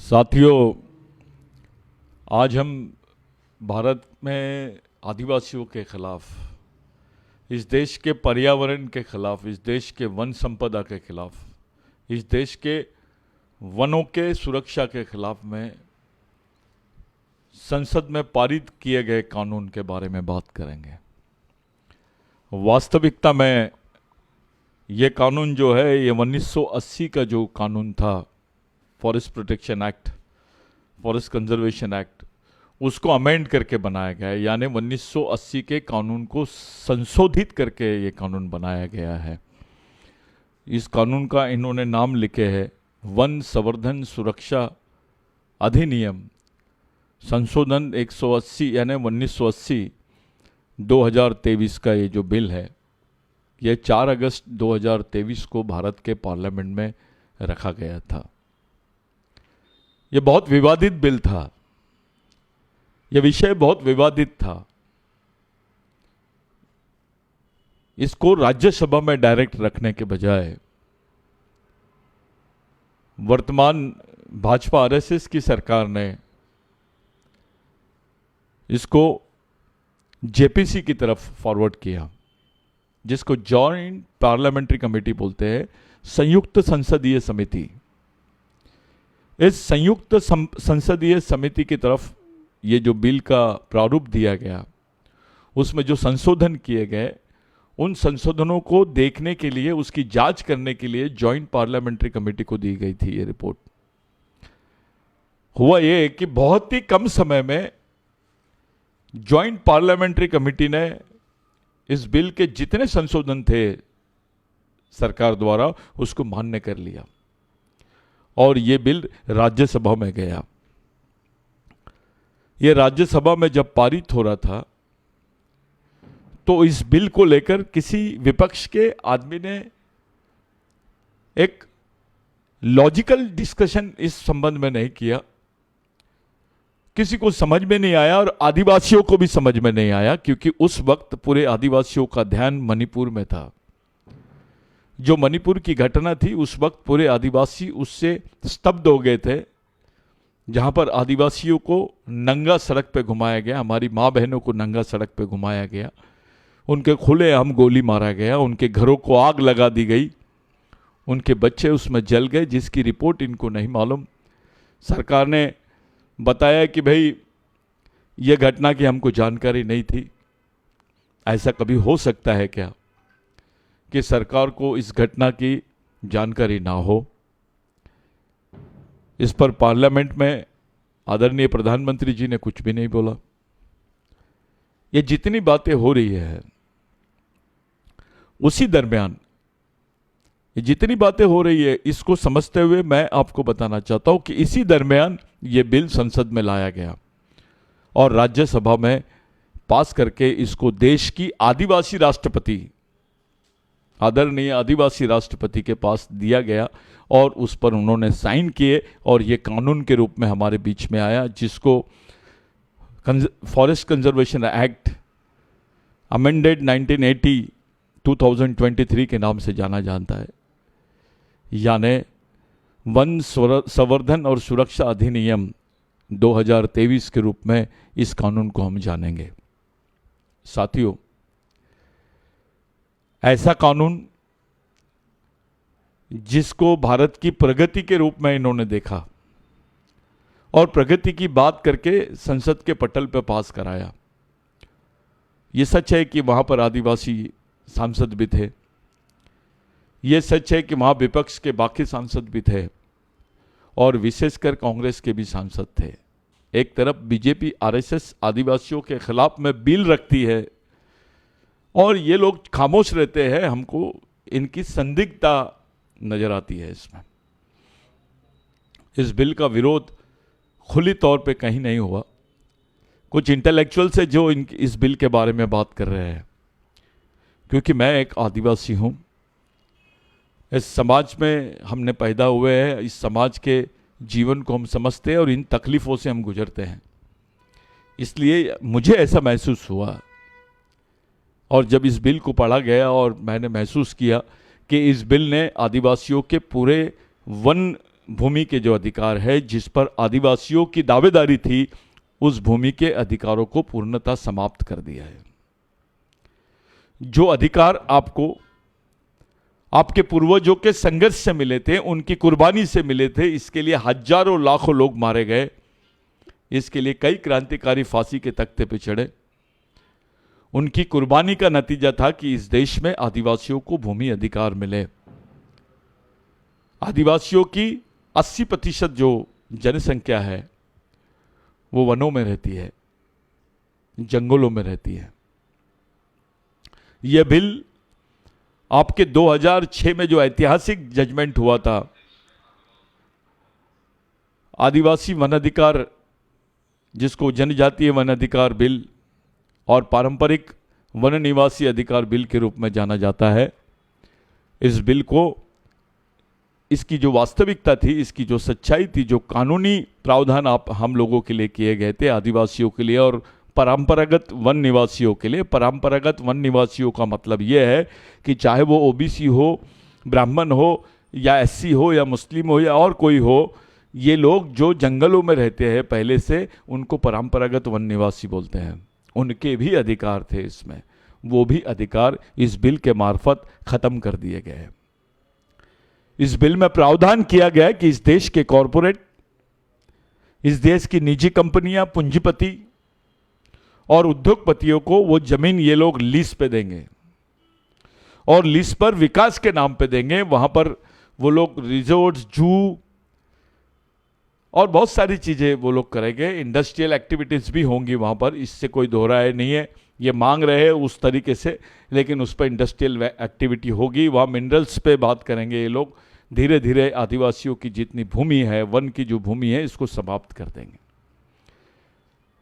साथियों, आज हम भारत में आदिवासियों के खिलाफ, इस देश के पर्यावरण के खिलाफ, इस देश के वन संपदा के खिलाफ, इस देश के वनों के सुरक्षा के खिलाफ में संसद में पारित किए गए कानून के बारे में बात करेंगे। वास्तविकता में ये कानून जो है, ये 1980 का जो कानून था, forest protection act, forest conservation act, उसको अमेंड करके बनाया गया है। यानी 1980 के कानून को संशोधित करके ये कानून बनाया गया है। इस कानून का इन्होंने नाम लिखे है वन संवर्धन सुरक्षा अधिनियम संशोधन 180, यानी 1980 2023 का ये जो बिल है, ये 4 अगस्त 2023 को भारत के पार्लियामेंट में रखा गया था। ये बहुत विवादित बिल था, यह विषय बहुत विवादित था। इसको राज्यसभा में डायरेक्ट रखने के बजाय वर्तमान भाजपा आरएसएस की सरकार ने इसको जेपीसी की तरफ फॉरवर्ड किया, जिसको जॉइंट पार्लियामेंट्री कमेटी बोलते हैं, संयुक्त संसदीय समिति। इस संयुक्त संसदीय समिति की तरफ ये जो बिल का प्रारूप दिया गया, उसमें जो संशोधन किए गए, उन संशोधनों को देखने के लिए, उसकी जांच करने के लिए जॉइंट पार्लियामेंट्री कमेटी को दी गई थी ये रिपोर्ट। हुआ ये कि बहुत ही कम समय में जॉइंट पार्लियामेंट्री कमेटी ने इस बिल के जितने संशोधन थे सरकार द्वारा, उसको मान्य कर लिया और ये बिल राज्यसभा में गया। ये राज्यसभा में जब पारित हो रहा था, तो इस बिल को लेकर किसी विपक्ष के आदमी ने एक लॉजिकल डिस्कशन इस संबंध में नहीं किया। किसी को समझ में नहीं आया और आदिवासियों को भी समझ में नहीं आया, क्योंकि उस वक्त पूरे आदिवासियों का ध्यान मणिपुर में था। जो मणिपुर की घटना थी, उस वक्त पूरे आदिवासी उससे स्तब्ध हो गए थे, जहां पर आदिवासियों को नंगा सड़क पे घुमाया गया, हमारी माँ बहनों को नंगा सड़क पे घुमाया गया, उनके खुलेआम गोली मारा गया, उनके घरों को आग लगा दी गई, उनके बच्चे उसमें जल गए, जिसकी रिपोर्ट इनको नहीं मालूम। सरकार ने बताया कि भाई ये घटना की हमको जानकारी नहीं थी। ऐसा कभी हो सकता है क्या कि सरकार को इस घटना की जानकारी ना हो? इस पर पार्लियामेंट में आदरणीय प्रधानमंत्री जी ने कुछ भी नहीं बोला। ये जितनी बातें हो रही है, उसी दरमियान ये जितनी बातें हो रही है, इसको समझते हुए मैं आपको बताना चाहता हूं कि इसी दरमियान ये बिल संसद में लाया गया और राज्यसभा में पास करके इसको देश की आदिवासी राष्ट्रपति, आदरणीय आदिवासी राष्ट्रपति के पास दिया गया और उस पर उन्होंने साइन किए और ये कानून के रूप में हमारे बीच में आया, जिसको फॉरेस्ट कंजर्वेशन एक्ट अमेंडेड 1980 2023 के नाम से जाना जाता है। यानी वन संवर्धन और सुरक्षा अधिनियम 2023 के रूप में इस कानून को हम जानेंगे। साथियों, ऐसा कानून जिसको भारत की प्रगति के रूप में इन्होंने देखा और प्रगति की बात करके संसद के पटल पर पास कराया। ये सच है कि वहां पर आदिवासी सांसद भी थे, ये सच है कि वहां विपक्ष के बाकी सांसद भी थे और विशेषकर कांग्रेस के भी सांसद थे। एक तरफ बीजेपी आरएसएस आदिवासियों के खिलाफ में बिल रखती है और ये लोग खामोश रहते हैं, हमको इनकी संदिग्धता नजर आती है इसमें। इस बिल का विरोध खुली तौर पे कहीं नहीं हुआ। कुछ इंटेलेक्चुअल से जो इस बिल के बारे में बात कर रहे हैं, क्योंकि मैं एक आदिवासी हूं, इस समाज में हमने पैदा हुए हैं, इस समाज के जीवन को हम समझते हैं और इन तकलीफ़ों से हम गुजरते हैं, इसलिए मुझे ऐसा महसूस हुआ। और जब इस बिल को पढ़ा गया और मैंने महसूस किया कि इस बिल ने आदिवासियों के पूरे वन भूमि के जो अधिकार है, जिस पर आदिवासियों की दावेदारी थी, उस भूमि के अधिकारों को पूर्णतः समाप्त कर दिया है। जो अधिकार आपको आपके पूर्वजों के संघर्ष से मिले थे, उनकी कुर्बानी से मिले थे, इसके लिए हजारों लाखों लोग मारे गए, इसके लिए कई क्रांतिकारी फांसी के तख्ते पर चढ़े। उनकी कुर्बानी का नतीजा था कि इस देश में आदिवासियों को भूमि अधिकार मिले। आदिवासियों की 80% जो जनसंख्या है वो वनों में रहती है, जंगलों में रहती है। यह बिल आपके 2006 में जो ऐतिहासिक जजमेंट हुआ था, आदिवासी वन अधिकार, जिसको जनजातीय वन अधिकार बिल और पारंपरिक वन निवासी अधिकार बिल के रूप में जाना जाता है, इस बिल को, इसकी जो वास्तविकता थी, इसकी जो सच्चाई थी, जो कानूनी प्रावधान हम लोगों के लिए किए गए थे, आदिवासियों के लिए और परंपरागत वन निवासियों के लिए। परंपरागत वन निवासियों का मतलब यह है कि चाहे वो ओबीसी हो, ब्राह्मण हो, या एससी हो, या मुस्लिम हो, या और कोई हो, ये लोग जो जंगलों में रहते हैं पहले से, उनको परंपरागत वन निवासी बोलते हैं। उनके भी अधिकार थे इसमें, वो भी अधिकार इस बिल के मार्फत खत्म कर दिए गए हैं। इस बिल में प्रावधान किया गया है कि इस देश के कॉरपोरेट, इस देश की निजी कंपनियां, पूंजीपति और उद्योगपतियों को वो जमीन ये लोग लीज पे देंगे, और लीज पर विकास के नाम पे देंगे। वहां पर वो लोग रिजोर्ट्स, जू और बहुत सारी चीजें वो लोग करेंगे। इंडस्ट्रियल एक्टिविटीज भी होंगी वहां पर, इससे कोई दोहराए नहीं है। ये मांग रहे हैं उस तरीके से, लेकिन उस पर इंडस्ट्रियल एक्टिविटी होगी। वहाँ मिनरल्स पे बात करेंगे ये लोग। धीरे धीरे आदिवासियों की जितनी भूमि है, वन की जो भूमि है, इसको समाप्त कर देंगे।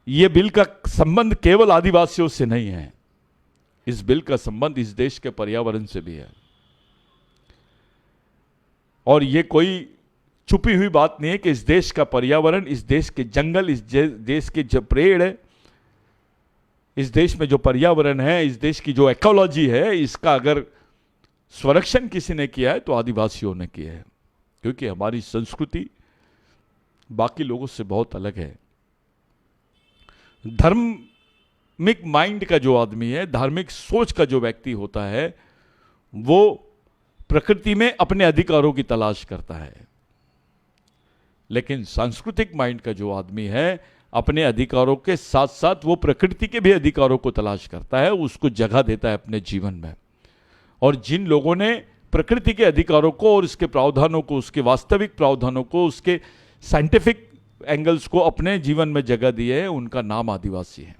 ये बिल का संबंध केवल आदिवासियों से नहीं है, इस बिल का संबंध इस देश के पर्यावरण से भी है। और ये कोई छुपी हुई बात नहीं है कि इस देश का पर्यावरण, इस देश के जंगल, इस देश के जो पेड़ है, इस देश में जो पर्यावरण है, इस देश की जो इकोलॉजी है, इसका अगर संरक्षण किसी ने किया है तो आदिवासियों ने किया है। क्योंकि हमारी संस्कृति बाकी लोगों से बहुत अलग है। धार्मिक माइंड का जो आदमी है, धार्मिक सोच का जो व्यक्ति होता है, वो प्रकृति में अपने अधिकारों की तलाश करता है। लेकिन सांस्कृतिक माइंड का जो आदमी है, अपने अधिकारों के साथ साथ वो प्रकृति के भी अधिकारों को तलाश करता है, उसको जगह देता है अपने जीवन में। और जिन लोगों ने प्रकृति के अधिकारों को और इसके प्रावधानों को, उसके वास्तविक प्रावधानों को, उसके साइंटिफिक एंगल्स को अपने जीवन में जगह दी है, उनका नाम आदिवासी है।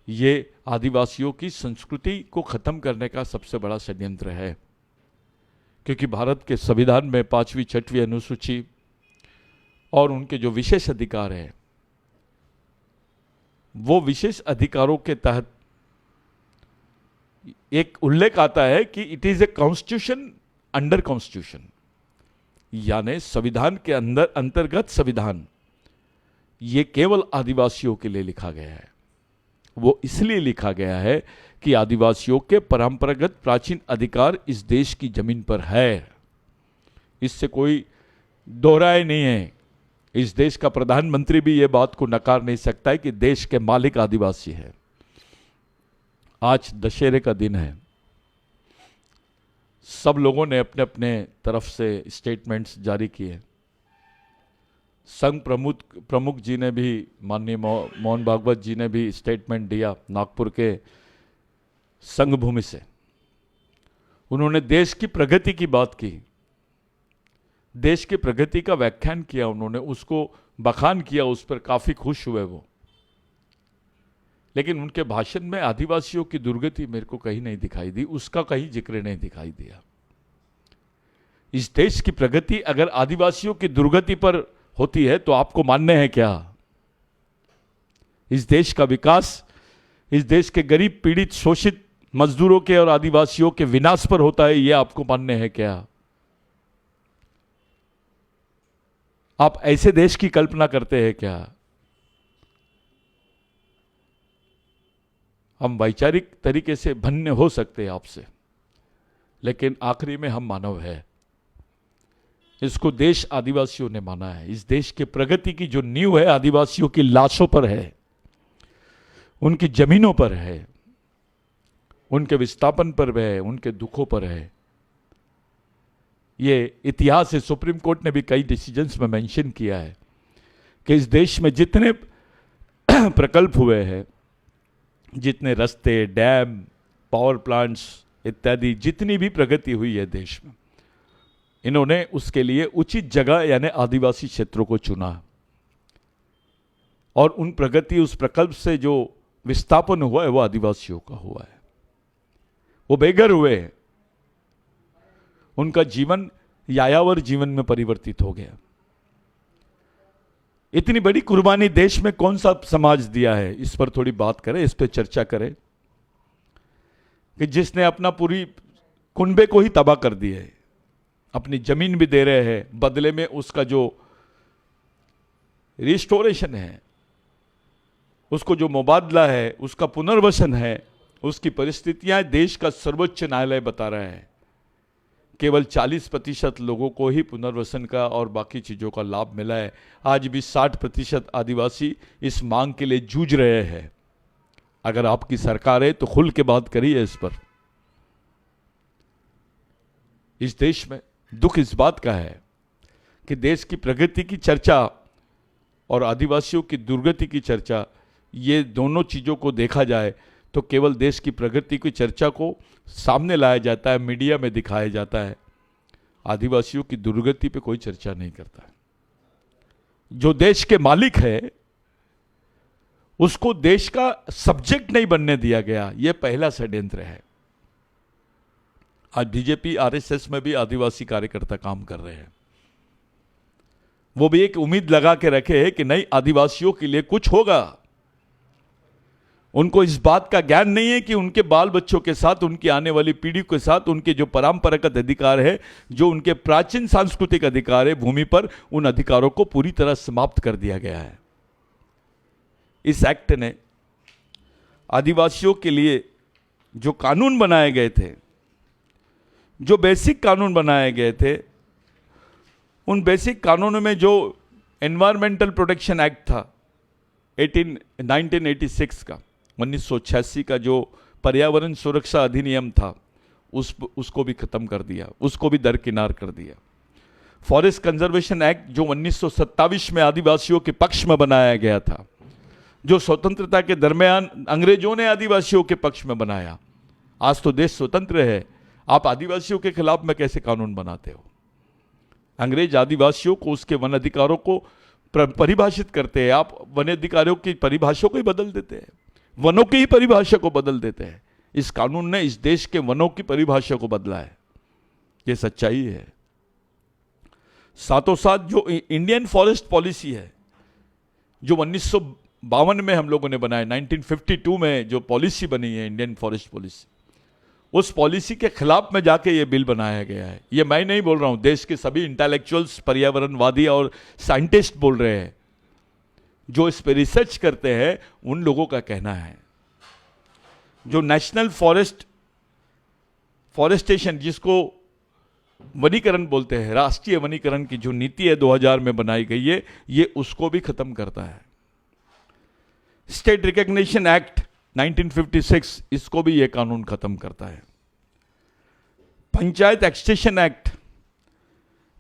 ये आदिवासियों की संस्कृति को खत्म करने का सबसे बड़ा षड्यंत्र है। क्योंकि भारत के संविधान में 5वीं 6वीं अनुसूची और उनके जो विशेष अधिकार है, वो विशेष अधिकारों के तहत एक उल्लेख आता है कि it is a constitution under constitution, यानी संविधान के अंदर अंतर्गत संविधान। ये केवल आदिवासियों के लिए लिखा गया है। वो इसलिए लिखा गया है कि आदिवासियों के परंपरागत प्राचीन अधिकार इस देश की जमीन पर है, इससे कोई दोहराए नहीं है। इस देश का प्रधानमंत्री भी ये बात को नकार नहीं सकता है कि देश के मालिक आदिवासी है। आज दशहरे का दिन है, सब लोगों ने अपने अपने तरफ से स्टेटमेंट्स जारी किए। संघ प्रमुख जी ने भी, माननीय मोहन भागवत जी ने भी स्टेटमेंट दिया नागपुर के संघ भूमि से। उन्होंने देश की प्रगति की बात की, देश की प्रगति का व्याख्यान किया, उन्होंने उसको बखान किया, उस पर काफी खुश हुए वो। लेकिन उनके भाषण में आदिवासियों की दुर्गति मेरे को कहीं नहीं दिखाई दी, उसका कहीं जिक्र नहीं दिखाई दिया। इस देश की प्रगति अगर आदिवासियों की दुर्गति पर होती है तो आपको मानने हैं क्या? इस देश का विकास इस देश के गरीब, पीड़ित, शोषित मजदूरों के और आदिवासियों के विनाश पर होता है, यह आपको मानने हैं क्या? आप ऐसे देश की कल्पना करते हैं क्या? हम वैचारिक तरीके से भिन्न हो सकते हैं आपसे, लेकिन आखिरी में हम मानव हैं। इसको देश आदिवासियों ने माना है। इस देश के प्रगति की जो नींव है आदिवासियों की लाशों पर है, उनकी जमीनों पर है, उनके विस्थापन पर है, उनके दुखों पर है। ये इतिहास है, सुप्रीम कोर्ट ने भी कई डिसीजंस में मेंशन किया है कि इस देश में जितने प्रकल्प हुए हैं, जितने रास्ते, डैम, पावर प्लांट्स इत्यादि, जितनी भी प्रगति हुई है देश में, इन्होंने उसके लिए उचित जगह यानी आदिवासी क्षेत्रों को चुना। और उन प्रगति, उस प्रकल्प से जो विस्थापन हुआ है वो आदिवासियों का हुआ है। वो बेघर हुए हैं, उनका जीवन यायावर जीवन में परिवर्तित हो गया। इतनी बड़ी कुर्बानी देश में कौन सा समाज दिया है, इस पर थोड़ी बात करें, इस पर चर्चा करें कि जिसने अपना पूरी कुनबे को ही तबाह कर दिया है, अपनी जमीन भी दे रहे हैं, बदले में उसका जो रिस्टोरेशन है, उसको जो मुबादला है, उसका पुनर्वसन है, उसकी परिस्थितियां देश का सर्वोच्च न्यायालय बता रहा है केवल 40% लोगों को ही पुनर्वसन का और बाकी चीज़ों का लाभ मिला है। आज भी 60% आदिवासी इस मांग के लिए जूझ रहे हैं। अगर आपकी सरकार है तो खुल के बात करिए इस पर। इस देश में दुख इस बात का है कि देश की प्रगति की चर्चा और आदिवासियों की दुर्गति की चर्चा, ये दोनों चीज़ों को देखा जाए तो केवल देश की प्रगति की चर्चा को सामने लाया जाता है, मीडिया में दिखाया जाता है, आदिवासियों की दुर्गति पे कोई चर्चा नहीं करता है। जो देश के मालिक है उसको देश का सब्जेक्ट नहीं बनने दिया गया, यह पहला षड्यंत्र है। आज बीजेपी आरएसएस में भी आदिवासी कार्यकर्ता काम कर रहे हैं। वो भी एक उम्मीद लगा के रखे हैं कि नहीं, आदिवासियों के लिए कुछ होगा। उनको इस बात का ज्ञान नहीं है कि उनके बाल बच्चों के साथ, उनकी आने वाली पीढ़ी के साथ, उनके जो परंपरागत अधिकार है, जो उनके प्राचीन सांस्कृतिक अधिकार है भूमि पर, उन अधिकारों को पूरी तरह समाप्त कर दिया गया है। इस एक्ट ने आदिवासियों के लिए जो कानून बनाए गए थे, जो बेसिक कानून बनाए गए थे, उन बेसिक कानूनों में जो एनवायरमेंटल प्रोटेक्शन एक्ट था 1986 का, 1986 का जो पर्यावरण सुरक्षा अधिनियम था, उसको भी खत्म कर दिया, उसको भी दरकिनार कर दिया। फॉरेस्ट कंजर्वेशन एक्ट जो 1927 में आदिवासियों के पक्ष में बनाया गया था, जो स्वतंत्रता के दरमियान अंग्रेजों ने आदिवासियों के पक्ष में बनाया। आज तो देश स्वतंत्र है, आप आदिवासियों के खिलाफ में कैसे कानून बनाते हो? अंग्रेज आदिवासियों को, उसके वन अधिकारों को परिभाषित करते हैं, आप वन अधिकारों की परिभाषा को ही बदल देते हैं, वनों की ही परिभाषा को बदल देते हैं। इस कानून ने इस देश के वनों की परिभाषा को बदला है, ये सच्चाई है। साथों साथ जो इंडियन फॉरेस्ट पॉलिसी है, जो 1952 में हम लोगों ने बनाया, 1952 में जो पॉलिसी बनी है इंडियन फॉरेस्ट पॉलिसी, उस पॉलिसी के खिलाफ में जाके ये बिल बनाया गया है। ये मैं नहीं बोल रहा हूं, देश के सभी इंटेलेक्चुअल्स, पर्यावरणवादी और साइंटिस्ट बोल रहे हैं, जो इस पे रिसर्च करते हैं, उन लोगों का कहना है। जो नेशनल फॉरेस्टेशन, जिसको वनीकरण बोलते हैं, राष्ट्रीय वनीकरण की जो नीति है 2000 में बनाई गई है, ये उसको भी खत्म करता है। स्टेट रिकॉग्निशन एक्ट 1956, इसको भी यह कानून खत्म करता है। पंचायत एक्सटेंशन एक्ट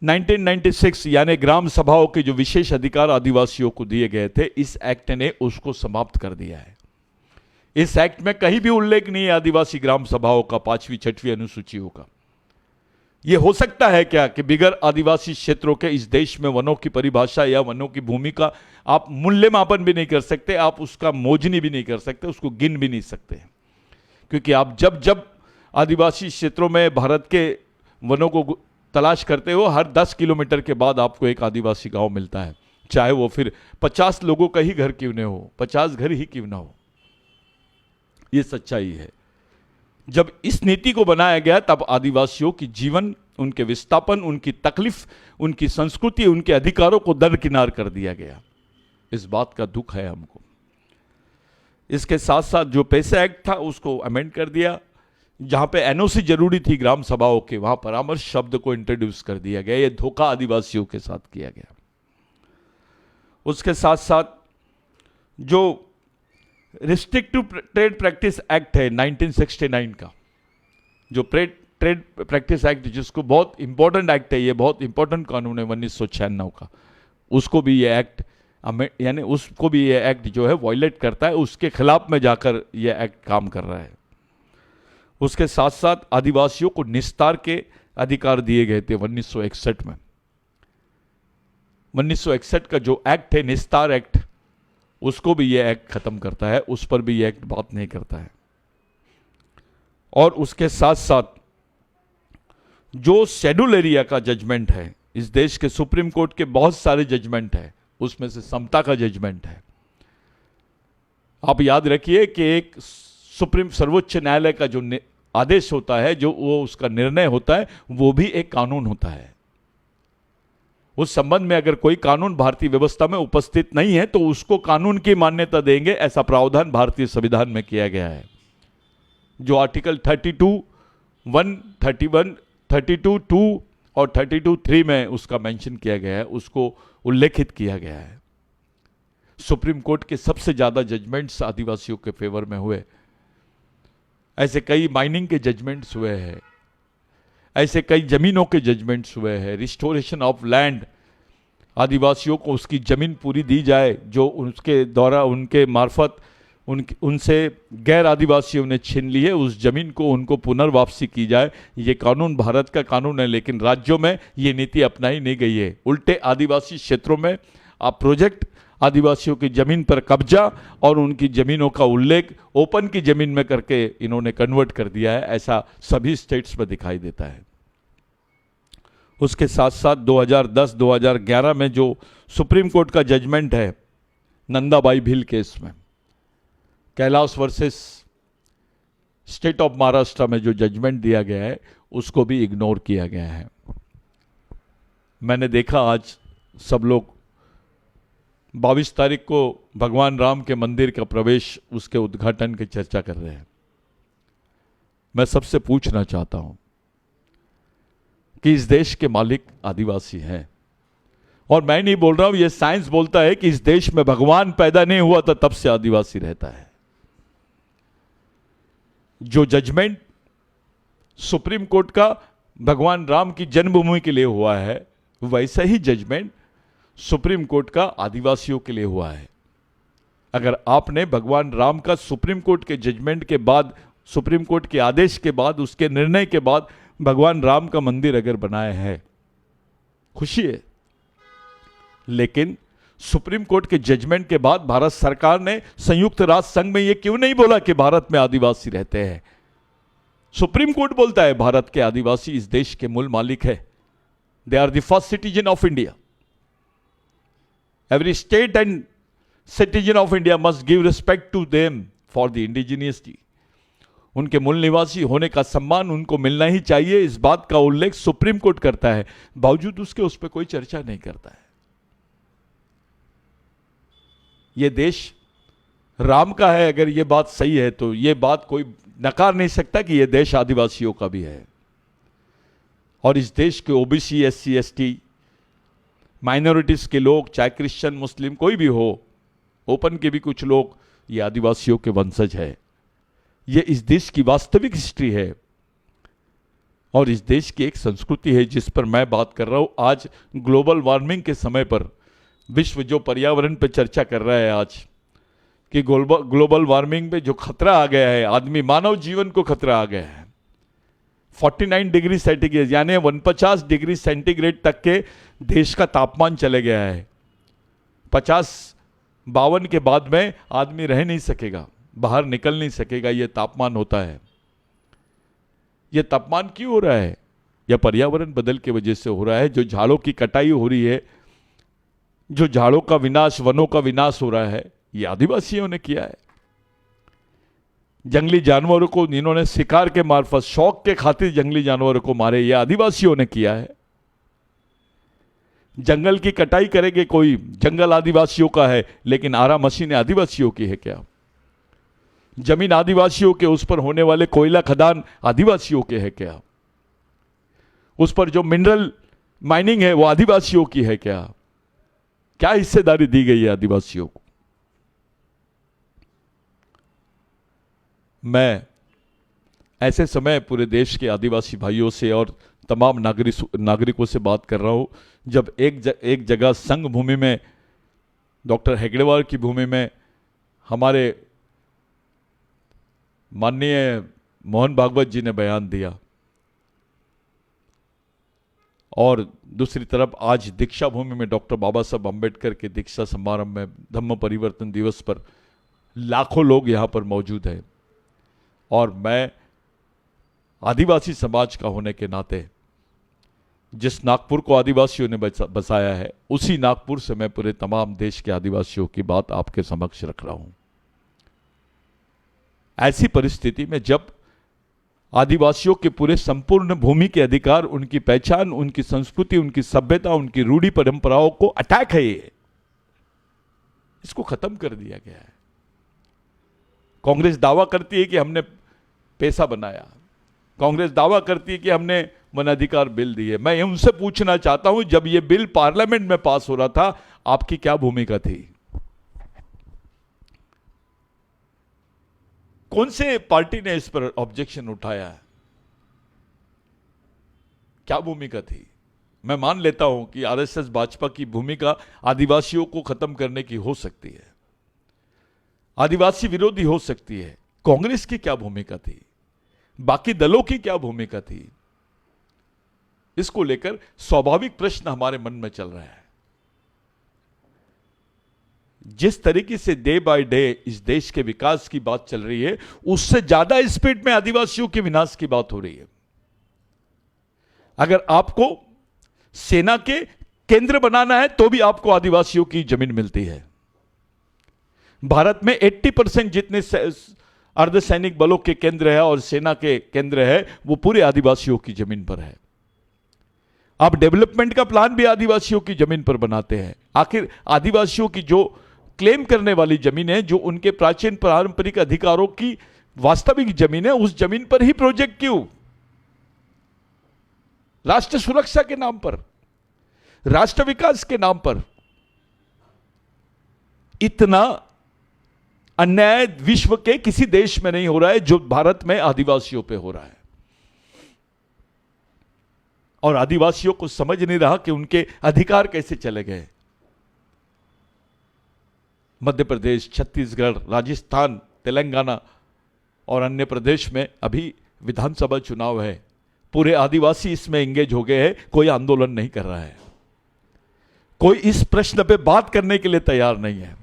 1996, यानी ग्राम सभाओं के जो विशेष अधिकार आदिवासियों को दिए गए थे, इस एक्ट ने उसको समाप्त कर दिया है। इस एक्ट में कहीं भी उल्लेख नहीं है आदिवासी ग्राम सभाओं का, 5वीं 6वीं अनुसूचियों का। यह हो सकता है क्या कि बिगर आदिवासी क्षेत्रों के इस देश में वनों की परिभाषा या वनों की भूमि का आप मूल्यमापन भी नहीं कर सकते, आप उसका मोजनी भी नहीं कर सकते, उसको गिन भी नहीं सकते, क्योंकि आप जब जब आदिवासी क्षेत्रों में भारत के वनों को तलाश करते हो, हर 10 किलोमीटर के बाद आपको एक आदिवासी गांव मिलता है, चाहे वो फिर 50 लोगों का ही घर क्यों न हो, 50 घर ही क्यों ना हो। ये सच्चाई है। जब इस नीति को बनाया गया तब आदिवासियों की जीवन, उनके विस्थापन, उनकी तकलीफ, उनकी संस्कृति, उनके अधिकारों को दरकिनार कर दिया गया। इस बात का दुख है हमको। इसके साथ साथ जो पैसा एक्ट था उसको अमेंड कर दिया, जहां पे एनओसी जरूरी थी ग्राम सभाओं के, वहां परामर्श शब्द को इंट्रोड्यूस कर दिया गया। यह धोखा आदिवासियों के साथ किया गया। उसके साथ साथ जो रिस्ट्रिक्टिव ट्रेड प्रैक्टिस एक्ट है 1969 का, जो ट्रेड प्रैक्टिस एक्ट, जिसको बहुत इंपॉर्टेंट एक्ट है, ये बहुत इंपॉर्टेंट कानून है 1996 का, उसको भी ये एक्ट यानी उसको भी ये एक्ट जो है वायलेट करता है, उसके खिलाफ में जाकर ये एक्ट काम कर रहा है। उसके साथ साथ आदिवासियों को निस्तार के अधिकार दिए गए थे 1961 में। 1961 का जो एक्ट है निस्तार एक्ट, उसको भी ये एक्ट खत्म करता है, उस पर भी ये एक्ट बात नहीं करता है। और उसके साथ साथ जो शेड्यूल एरिया का जजमेंट है, इस देश के सुप्रीम कोर्ट के बहुत सारे जजमेंट है, उसमें से समता का जजमेंट है। आप याद रखिए कि एक सुप्रीम सर्वोच्च न्यायालय का जो आदेश होता है, जो वो उसका निर्णय होता है, वो भी एक कानून होता है। उस संबंध में अगर कोई कानून भारतीय व्यवस्था में उपस्थित नहीं है तो उसको कानून की मान्यता देंगे, ऐसा प्रावधान भारतीय संविधान में किया गया है। जो आर्टिकल 32(1), 31, 32(2) और 32(3) में उसका मेंशन किया गया है, उसको उल्लेखित किया गया है। सुप्रीम कोर्ट के सबसे ज्यादा जजमेंट्स आदिवासियों के फेवर में हुए। ऐसे कई माइनिंग के जजमेंट्स हुए हैं, ऐसे कई जमीनों के जजमेंट्स हुए हैं। रिस्टोरेशन ऑफ लैंड, आदिवासियों को उसकी जमीन पूरी दी जाए जो उसके द्वारा उनके मार्फत उनसे गैर आदिवासियों ने छीन ली है, उस जमीन को उनको पुनर्वापसी की जाए। ये कानून भारत का कानून है, लेकिन राज्यों में ये नीति अपनाई नहीं गई है। उल्टे आदिवासी क्षेत्रों में आप प्रोजेक्ट आदिवासियों की जमीन पर कब्जा और उनकी जमीनों का उल्लेख ओपन की जमीन में करके इन्होंने कन्वर्ट कर दिया है। ऐसा सभी स्टेट्स में दिखाई देता है। उसके साथ साथ 2010-2011 में जो सुप्रीम कोर्ट का जजमेंट है नंदाबाई भील केस में, Kailash versus state of Maharashtra में जो जजमेंट दिया गया है, उसको भी इग्नोर किया गया है। मैंने देखा आज सब लोग 22 तारीख को भगवान राम के मंदिर का प्रवेश, उसके उद्घाटन की चर्चा कर रहे हैं। मैं सबसे पूछना चाहता हूं कि इस देश के मालिक आदिवासी हैं, और मैं नहीं बोल रहा हूं, यह साइंस बोलता है कि इस देश में भगवान पैदा नहीं हुआ था तब से आदिवासी रहता है। जो जजमेंट सुप्रीम कोर्ट का भगवान राम की जन्मभूमि के लिए हुआ है, वैसा ही जजमेंट सुप्रीम कोर्ट का आदिवासियों के लिए हुआ है। अगर आपने भगवान राम का सुप्रीम कोर्ट के जजमेंट के बाद, सुप्रीम कोर्ट के आदेश के बाद, उसके निर्णय के बाद भगवान राम का मंदिर अगर बनाया है, खुशी है। लेकिन सुप्रीम कोर्ट के जजमेंट के बाद भारत सरकार ने संयुक्त राष्ट्र संघ में यह क्यों नहीं बोला कि भारत में आदिवासी रहते हैं? सुप्रीम कोर्ट बोलता है भारत के आदिवासी इस देश के मूल मालिक है। They are the first citizen of India. Every state and citizen of India must give respect to them for the indigeneity. उनके मूल निवासी होने का सम्मान उनको मिलना ही चाहिए, इस बात का उल्लेख सुप्रीम कोर्ट करता है, बावजूद उसके उस पर कोई चर्चा नहीं करता है। यह देश राम का है, अगर यह बात सही है तो यह बात कोई नकार नहीं सकता कि यह देश आदिवासियों का भी है। और इस देश के ओबीसी, एससी, एसटी, माइनॉरिटीज के लोग, चाहे क्रिश्चियन, मुस्लिम, कोई भी हो, ओपन के भी कुछ लोग, ये आदिवासियों के वंशज है। ये इस देश की वास्तविक हिस्ट्री है और इस देश की एक संस्कृति है जिस पर मैं बात कर रहा हूं। आज ग्लोबल वार्मिंग के समय पर विश्व जो पर्यावरण पर चर्चा कर रहा है आज, कि ग्लोबल वार्मिंग में जो खतरा आ गया है, आदमी मानव जीवन को खतरा आ गया है। 49 डिग्री सेंटीग्रेड यानी 49 डिग्री सेंटीग्रेड तक के देश का तापमान चले गया है। 50-52 के बाद में आदमी रह नहीं सकेगा, बाहर निकल नहीं सकेगा, यह तापमान होता है। यह तापमान क्यों हो रहा है? यह पर्यावरण बदल की वजह से हो रहा है। जो झाड़ों की कटाई हो रही है, जो झाड़ों का विनाश, वनों का विनाश हो रहा है, यह आदिवासियों ने किया है। जंगली जानवरों को इन्होंने शिकार के मार्फत, शौक के खातिर जंगली जानवरों को मारे, यह आदिवासियों ने किया है। जंगल की कटाई करेंगे कोई, जंगल आदिवासियों का है, लेकिन आरा मशीनें आदिवासियों की है क्या? जमीन आदिवासियों के, उस पर होने वाले कोयला खदान आदिवासियों के है क्या? उस पर जो मिनरल माइनिंग है वो आदिवासियों की है क्या? क्या हिस्सेदारी दी गई है आदिवासियों को? मैं ऐसे समय पूरे देश के आदिवासी भाइयों से और तमाम नागरिकों से बात कर रहा हूं, जब एक जगह संघ भूमि में, डॉक्टर हेगड़ेवार की भूमि में हमारे माननीय मोहन भागवत जी ने बयान दिया, और दूसरी तरफ आज दीक्षा भूमि में डॉक्टर बाबा साहब अम्बेडकर के दीक्षा समारंभ में धम्म परिवर्तन दिवस पर लाखों लोग यहां पर मौजूद हैं। और मैं आदिवासी समाज का होने के नाते जिस नागपुर को आदिवासियों ने बसाया है, उसी नागपुर से मैं पूरे तमाम देश के आदिवासियों की बात आपके समक्ष रख रहा हूं। ऐसी परिस्थिति में जब आदिवासियों के पूरे संपूर्ण भूमि के अधिकार, उनकी पहचान, उनकी संस्कृति, उनकी सभ्यता, उनकी रूढ़ी परंपराओं को अटैक है, ये इसको खत्म कर दिया गया है। कांग्रेस दावा करती है कि हमने पैसा बनाया, कांग्रेस दावा करती है कि हमने वनाधिकार बिल दिए। मैं उनसे पूछना चाहता हूं, जब यह बिल पार्लियामेंट में पास हो रहा था, आपकी क्या भूमिका थी? कौन से पार्टी ने इस पर ऑब्जेक्शन उठाया है? क्या भूमिका थी? मैं मान लेता हूं कि आरएसएस भाजपा की भूमिका आदिवासियों को खत्म करने की हो सकती है, आदिवासी विरोधी हो सकती है। कांग्रेस की क्या भूमिका थी? बाकी दलों की क्या भूमिका थी? इसको लेकर स्वाभाविक प्रश्न हमारे मन में चल रहा है। जिस तरीके से डे बाय डे इस देश के विकास की बात चल रही है, उससे ज्यादा स्पीड में आदिवासियों के विनाश की बात हो रही है। अगर आपको सेना के केंद्र बनाना है तो भी आपको आदिवासियों की जमीन मिलती है। भारत में 80% जितने अर्धसैनिक बलों के केंद्र है और सेना के केंद्र है, वो पूरे आदिवासियों की जमीन पर है। आप डेवलपमेंट का प्लान भी आदिवासियों की जमीन पर बनाते हैं। आखिर आदिवासियों की जो क्लेम करने वाली जमीन है, जो उनके प्राचीन पारंपरिक अधिकारों की वास्तविक जमीन है, उस जमीन पर ही प्रोजेक्ट क्यों? राष्ट्र सुरक्षा के नाम पर, राष्ट्र विकास के नाम पर इतना अन्याय विश्व के किसी देश में नहीं हो रहा है जो भारत में आदिवासियों पे हो रहा है। और आदिवासियों को समझ नहीं रहा कि उनके अधिकार कैसे चले गए। मध्य प्रदेश, छत्तीसगढ़, राजस्थान, तेलंगाना और अन्य प्रदेश में अभी विधानसभा चुनाव है। पूरे आदिवासी इसमें एंगेज हो गए हैं। कोई आंदोलन नहीं कर रहा है, कोई इस प्रश्न पे बात करने के लिए तैयार नहीं है।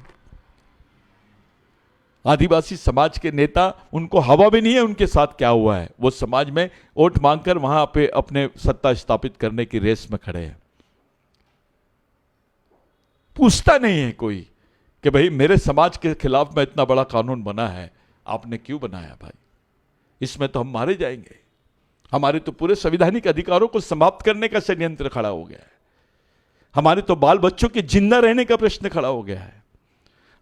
आदिवासी समाज के नेता, उनको हवा भी नहीं है उनके साथ क्या हुआ है। वो समाज में वोट मांगकर वहां पे अपने सत्ता स्थापित करने की रेस में खड़े हैं। पूछता नहीं है कोई कि भाई मेरे समाज के खिलाफ में इतना बड़ा कानून बना है, आपने क्यों बनाया भाई? इसमें तो हम मारे जाएंगे। हमारे तो पूरे संवैधानिक अधिकारों को समाप्त करने का षड्यंत्र खड़ा हो गया है। हमारे तो बाल बच्चों के जिंदा रहने का प्रश्न खड़ा हो गया है।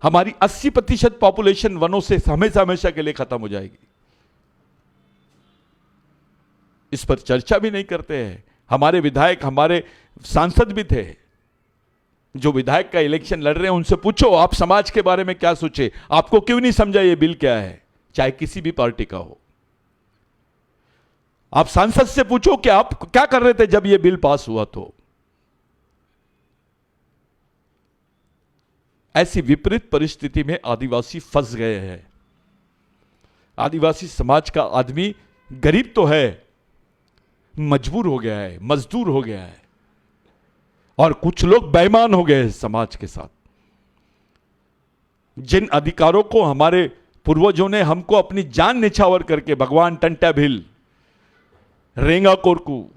हमारी 80% पॉपुलेशन वनों से हमेशा हमेशा के लिए खत्म हो जाएगी। इस पर चर्चा भी नहीं करते हैं। हमारे विधायक, हमारे सांसद भी थे जो विधायक का इलेक्शन लड़ रहे हैं, उनसे पूछो आप समाज के बारे में क्या सोचे, आपको क्यों नहीं समझा ये बिल क्या है, चाहे किसी भी पार्टी का हो। आप सांसद से पूछो कि आप क्या कर रहे थे जब ये बिल पास हुआ। तो ऐसी विपरीत परिस्थिति में आदिवासी फंस गए हैं। आदिवासी समाज का आदमी गरीब तो है, मजबूर हो गया है, मजदूर हो गया है, और कुछ लोग बेईमान हो गए हैं समाज के साथ। जिन अधिकारों को हमारे पूर्वजों ने हमको अपनी जान निछावर करके, भगवान टंटा भिल, रेंगा कोरकू,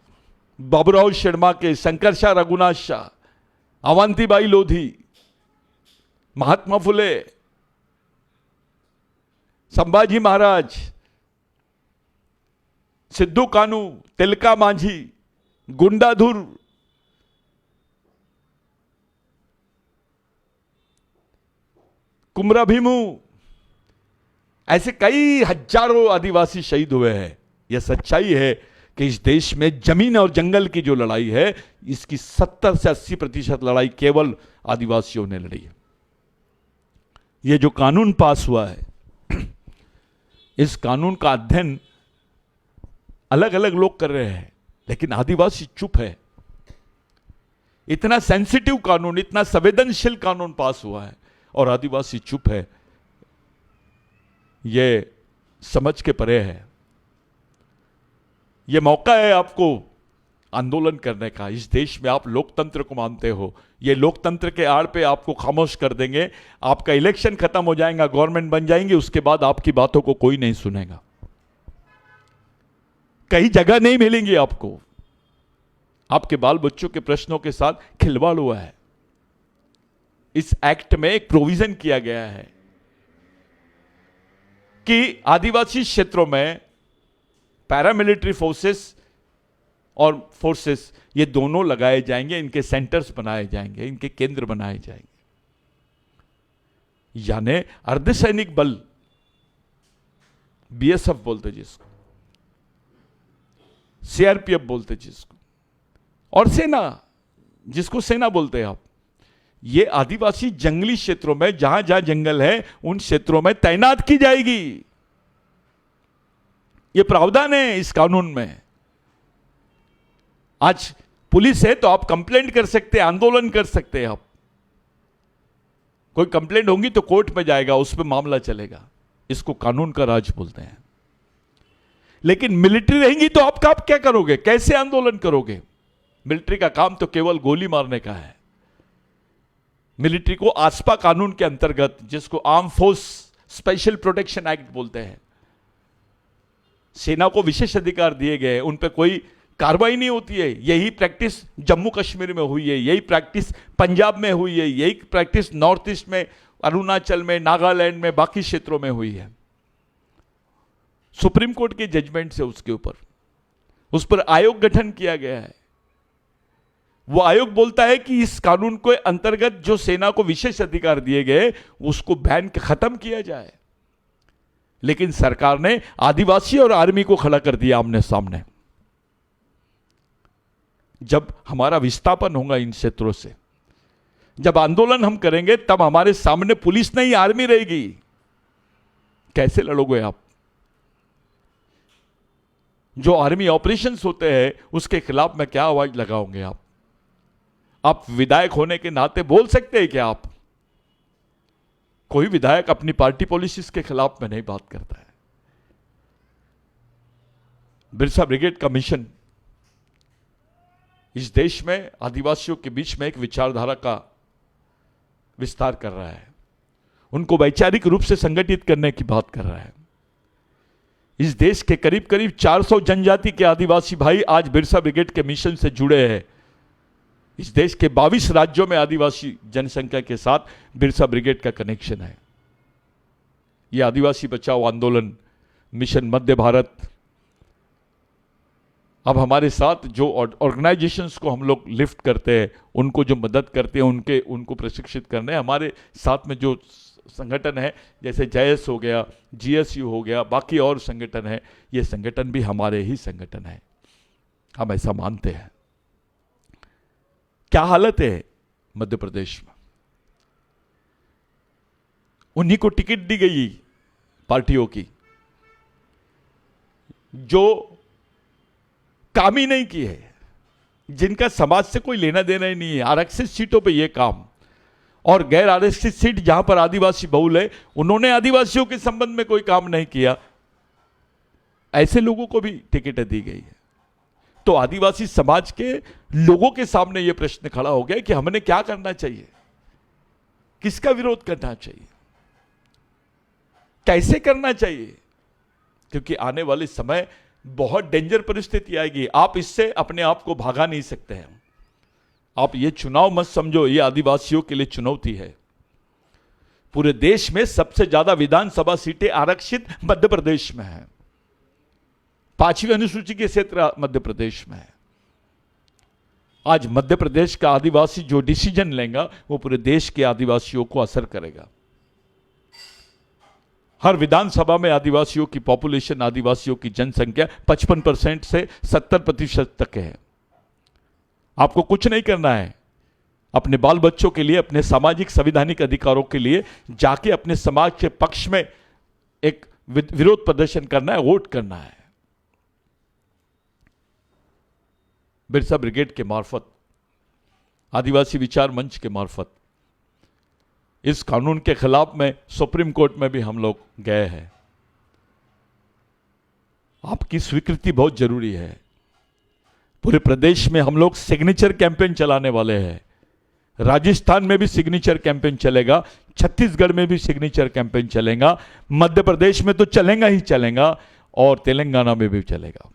बाबूराव शर्मा के, शंकर शाह रघुनाथ शाह, अवंतीबाई लोधी, महात्मा फुले, संभाजी महाराज, सिद्धू कानू, तिलका मांझी, गुंडाधुर, कुमरा भीमू, ऐसे कई हजारों आदिवासी शहीद हुए हैं। यह सच्चाई है कि इस देश में जमीन और जंगल की जो लड़ाई है, इसकी 70 से 80% लड़ाई केवल आदिवासियों ने लड़ी है। यह जो कानून पास हुआ है, इस कानून का अध्ययन अलग अलग लोग कर रहे हैं, लेकिन आदिवासी चुप है। इतना सेंसिटिव कानून, इतना संवेदनशील कानून पास हुआ है और आदिवासी चुप है, यह समझ के परे है। यह मौका है आपको आंदोलन करने का। इस देश में आप लोकतंत्र को मानते हो, ये लोकतंत्र के आड़ पे आपको खामोश कर देंगे। आपका इलेक्शन खत्म हो जाएगा, गवर्नमेंट बन जाएंगे, उसके बाद आपकी बातों को कोई नहीं सुनेगा, कहीं जगह नहीं मिलेंगी आपको। आपके बाल बच्चों के प्रश्नों के साथ खिलवाड़ हुआ है। इस एक्ट में एक प्रोविजन किया गया है कि आदिवासी क्षेत्रों में पैरामिलिट्री फोर्सेस और फोर्सेस, ये दोनों लगाए जाएंगे, इनके सेंटर्स बनाए जाएंगे, इनके केंद्र बनाए जाएंगे। यानी अर्धसैनिक बल, बीएसएफ बोलते जिसको, सीआरपीएफ बोलते जिसको, और सेना, जिसको सेना बोलते हैं आप, ये आदिवासी जंगली क्षेत्रों में, जहां जहां जंगल है उन क्षेत्रों में तैनात की जाएगी। ये प्रावधान है इस कानून में। आज पुलिस है तो आप कंप्लेंट कर सकते हैं, आंदोलन कर सकते हैं। आप कोई कंप्लेंट होगी तो कोर्ट में जाएगा, उस पर मामला चलेगा। इसको कानून का राज बोलते हैं। लेकिन मिलिट्री रहेंगी तो आप क्या करोगे, कैसे आंदोलन करोगे? मिलिट्री का काम तो केवल गोली मारने का है। मिलिट्री को आसपा कानून के अंतर्गत, जिसको arm force special protection act बोलते हैं, सेना को विशेष अधिकार दिए गए, उन पर कोई कार्रवाई नहीं होती है। यही प्रैक्टिस जम्मू कश्मीर में हुई है, यही प्रैक्टिस पंजाब में हुई है, यही प्रैक्टिस नॉर्थ ईस्ट में, अरुणाचल में, नागालैंड में, बाकी क्षेत्रों में हुई है। सुप्रीम कोर्ट के जजमेंट से उसके ऊपर, उस पर आयोग गठन किया गया है। वो आयोग बोलता है कि इस कानून के अंतर्गत जो सेना को विशेष अधिकार दिए गए उसको बैन खत्म किया जाए। लेकिन सरकार ने आदिवासी और आर्मी को खड़ा कर दिया आमने सामने। जब हमारा विस्थापन होगा इन क्षेत्रों से, जब आंदोलन हम करेंगे, तब हमारे सामने पुलिस नहीं आर्मी रहेगी। कैसे लड़ोगे आप? जो आर्मी ऑपरेशंस होते हैं उसके खिलाफ में क्या आवाज लगाओगे आप? आप विधायक होने के नाते बोल सकते हैं क्या आप? कोई विधायक अपनी पार्टी पॉलिसीज के खिलाफ में नहीं बात करता है। बिरसा ब्रिगेड का मिशन इस देश में आदिवासियों के बीच में एक विचारधारा का विस्तार कर रहा है, उनको वैचारिक रूप से संगठित करने की बात कर रहा है। इस देश के करीब करीब 400 जनजाति के आदिवासी भाई आज बिरसा ब्रिगेड के मिशन से जुड़े हैं। इस देश के 22 राज्यों में आदिवासी जनसंख्या के साथ बिरसा ब्रिगेड का कनेक्शन है। यह आदिवासी बचाओ आंदोलन, मिशन मध्य भारत, अब हमारे साथ जो ऑर्गेनाइजेशंस को हम लोग लिफ्ट करते हैं, उनको जो मदद करते हैं, उनको प्रशिक्षित करने, हमारे साथ में जो संगठन है जैसे JS हो गया, GSU हो गया, बाकी और संगठन है, ये संगठन भी हमारे ही संगठन है, हम ऐसा मानते हैं। क्या हालत है मध्य प्रदेश में? उन्हीं को टिकट दी गई पार्टियों की जो काम ही नहीं की है, जिनका समाज से कोई लेना देना ही नहीं है। आरक्षित सीटों पे ये काम, और गैर आरक्षित सीट जहां पर आदिवासी बहुल है, उन्होंने आदिवासियों के संबंध में कोई काम नहीं किया। ऐसे लोगों को भी टिकटें दी गई है। तो आदिवासी समाज के लोगों के सामने यह प्रश्न खड़ा हो गया कि हमने क्या करना चाहिए, किसका विरोध करना चाहिए, कैसे करना चाहिए, क्योंकि आने वाले समय बहुत डेंजर परिस्थिति आएगी। आप इससे अपने आप को भागा नहीं सकते हैं। आप ये चुनाव मत समझो, ये आदिवासियों के लिए चुनौती है। पूरे देश में सबसे ज्यादा विधानसभा सीटें आरक्षित मध्य प्रदेश में है। 5वीं अनुसूची के क्षेत्र मध्य प्रदेश में है। आज मध्य प्रदेश का आदिवासी जो डिसीजन लेगा वो पूरे देश के आदिवासियों को असर करेगा। हर विधानसभा में आदिवासियों की पॉपुलेशन, आदिवासियों की जनसंख्या 55% से 70% तक है। आपको कुछ नहीं करना है, अपने बाल बच्चों के लिए, अपने सामाजिक संवैधानिक अधिकारों के लिए जाके अपने समाज के पक्ष में एक विरोध प्रदर्शन करना है, वोट करना है। बिरसा ब्रिगेड के मार्फत, आदिवासी विचार मंच के मार्फत इस कानून के खिलाफ में सुप्रीम कोर्ट में भी हम लोग गए हैं। आपकी स्वीकृति बहुत जरूरी है। पूरे प्रदेश में हम लोग सिग्नेचर कैंपेन चलाने वाले हैं। राजस्थान में भी सिग्नेचर कैंपेन चलेगा, छत्तीसगढ़ में भी सिग्नेचर कैंपेन चलेगा, मध्य प्रदेश में तो चलेगा ही चलेगा, और तेलंगाना में भी चलेगा,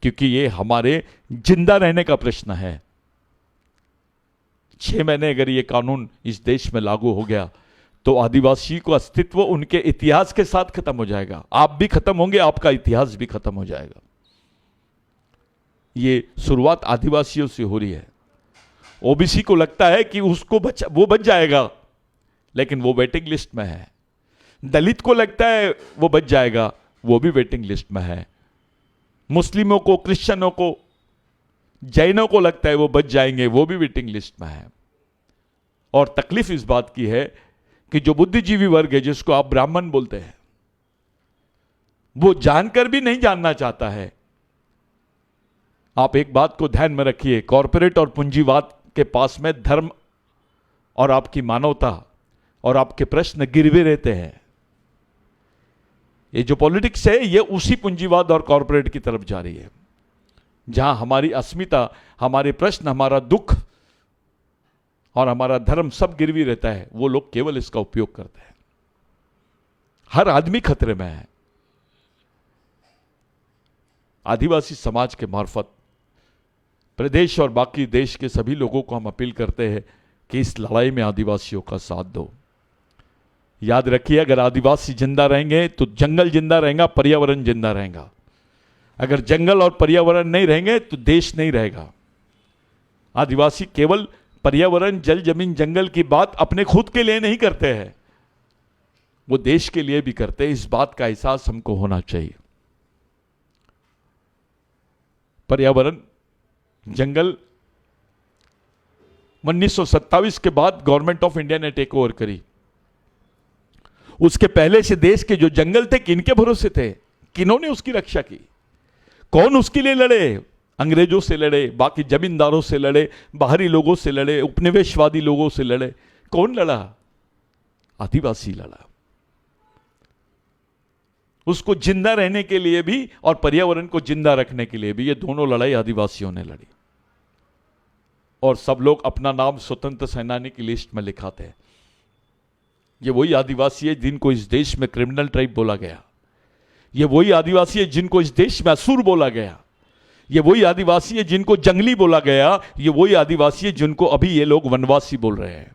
क्योंकि ये हमारे जिंदा रहने का प्रश्न है। 6 महीने अगर ये कानून इस देश में लागू हो गया तो आदिवासी को अस्तित्व उनके इतिहास के साथ खत्म हो जाएगा। आप भी खत्म होंगे, आपका इतिहास भी खत्म हो जाएगा। ये शुरुआत आदिवासियों से हो रही है। ओबीसी को लगता है कि उसको वो बच जाएगा, लेकिन वो वेटिंग लिस्ट में है। दलित को लगता है वो बच जाएगा, वो भी वेटिंग लिस्ट में है। मुस्लिमों को, क्रिश्चियनों को, जैनों को लगता है वो बच जाएंगे, वो भी वेटिंग लिस्ट में है। और तकलीफ इस बात की है कि जो बुद्धिजीवी वर्ग है, जिसको आप ब्राह्मण बोलते हैं, वो जानकर भी नहीं जानना चाहता है। आप एक बात को ध्यान में रखिए, कॉरपोरेट और पूंजीवाद के पास में धर्म और आपकी मानवता और आपके प्रश्न गिरवे रहते हैं। ये जो पॉलिटिक्स है, ये उसी पूंजीवाद और कॉरपोरेट की तरफ जा रही है, जहां हमारी अस्मिता, हमारे प्रश्न, हमारा दुख और हमारा धर्म सब गिरवी रहता है। वो लोग केवल इसका उपयोग करते हैं। हर आदमी खतरे में है। आदिवासी समाज के मार्फत प्रदेश और बाकी देश के सभी लोगों को हम अपील करते हैं कि इस लड़ाई में आदिवासियों का साथ दो। याद रखिए, अगर आदिवासी जिंदा रहेंगे तो जंगल जिंदा रहेगा, पर्यावरण जिंदा रहेगा। अगर जंगल और पर्यावरण नहीं रहेंगे तो देश नहीं रहेगा। आदिवासी केवल पर्यावरण, जल, जमीन, जंगल की बात अपने खुद के लिए नहीं करते हैं, वो देश के लिए भी करते हैं। इस बात का एहसास हमको होना चाहिए। पर्यावरण, जंगल 1927 के बाद गवर्नमेंट ऑफ इंडिया ने टेक ओवर करी। उसके पहले से देश के जो जंगल थे, किनके भरोसे थे? किन्होंने उसकी रक्षा की? कौन उसके लिए लड़े? अंग्रेजों से लड़े, बाकी जमींदारों से लड़े, बाहरी लोगों से लड़े, उपनिवेशवादी लोगों से लड़े। कौन लड़ा? आदिवासी लड़ा। उसको जिंदा रहने के लिए भी और पर्यावरण को जिंदा रखने के लिए भी, ये दोनों लड़ाई आदिवासियों ने लड़ी। और सब लोग अपना नाम स्वतंत्र सेनानी की लिस्ट में लिखाते हैं। ये वही आदिवासी है जिनको इस देश में क्रिमिनल ट्राइब बोला गया। ये वही आदिवासी है जिनको इस देश में असुर बोला गया। ये वही आदिवासी है जिनको जंगली बोला गया। ये वही आदिवासी है जिनको अभी ये लोग वनवासी बोल रहे हैं,